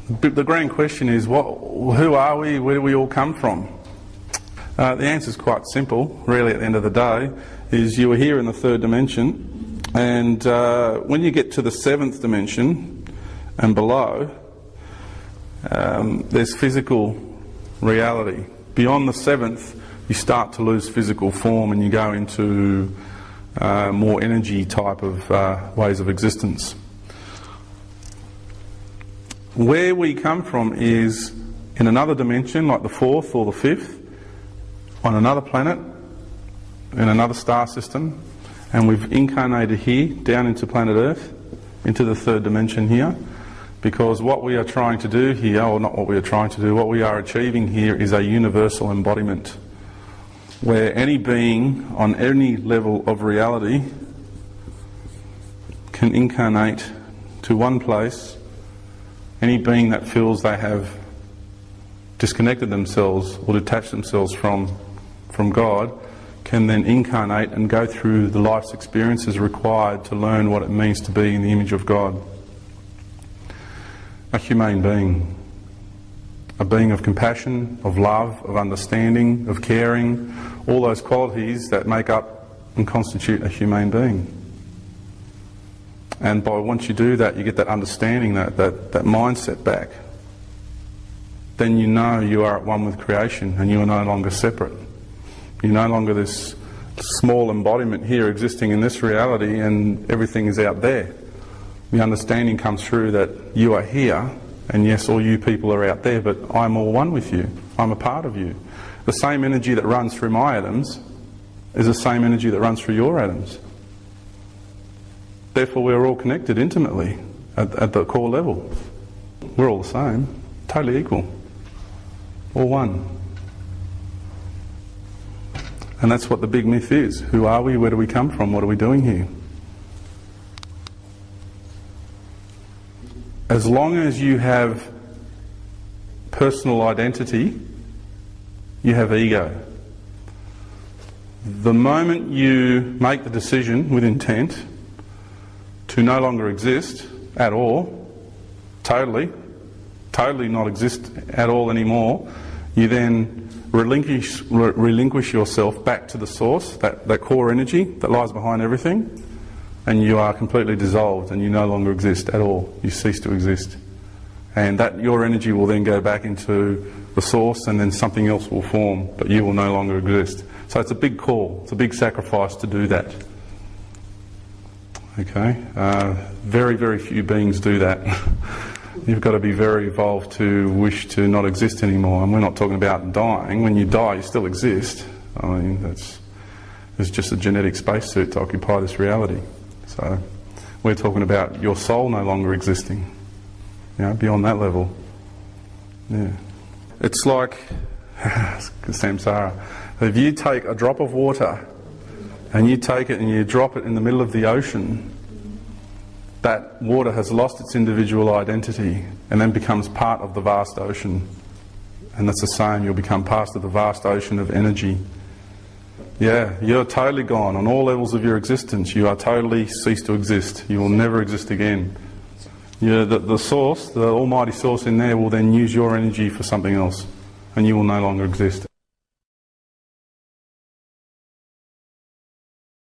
The grand question is, who are we? Where do we all come from? The answer is quite simple, really, at the end of the day, is you are here in the third dimension, and when you get to the seventh dimension and below, there's physical reality. Beyond the seventh, you start to lose physical form and you go into more energy type of ways of existence. Where we come from is in another dimension, like the fourth or the fifth, on another planet, in another star system, and we've incarnated here, down into planet Earth, into the third dimension here, because what we are trying to do here, or not what we are trying to do, what we are achieving here is a universal embodiment, where any being on any level of reality can incarnate to one place. Any being that feels they have disconnected themselves or detached themselves from God can then incarnate and go through the life's experiences required to learn what it means to be in the image of God. A humane being. A being of compassion, of love, of understanding, of caring, all those qualities that make up and constitute a humane being. And once you do that, you get that understanding, that mindset back. Then you know you are at one with creation and you are no longer separate. You're no longer this small embodiment here existing in this reality and everything is out there. The understanding comes through that you are here, and yes, all you people are out there, but I'm all one with you. I'm a part of you. The same energy that runs through my atoms is the same energy that runs through your atoms. Therefore, we're all connected intimately at the core level. We're all the same, totally equal, all one. And that's what the big myth is. Who are we? Where do we come from? What are we doing here? As long as you have personal identity, you have ego. The moment you make the decision with intent to no longer exist at all, totally not exist at all anymore, you then relinquish yourself back to the source, that core energy that lies behind everything, and you are completely dissolved and you no longer exist at all. You cease to exist. And that your energy will then go back into the source, and then something else will form, but you will no longer exist. So it's a big call, it's a big sacrifice to do that. Okay, very, very few beings do that. You've got to be very evolved to wish to not exist anymore. And we're not talking about dying. When you die, you still exist. I mean, there's just a genetic spacesuit to occupy this reality. So we're talking about your soul no longer existing, beyond that level. Yeah, it's like samsara. If you take a drop of water and you take it and you drop it in the middle of the ocean, that water has lost its individual identity and then becomes part of the vast ocean. And that's the same, you'll become part of the vast ocean of energy. Yeah, you're totally gone on all levels of your existence. You are totally ceased to exist. You will never exist again. The source, the almighty source in there will then use your energy for something else, and you will no longer exist.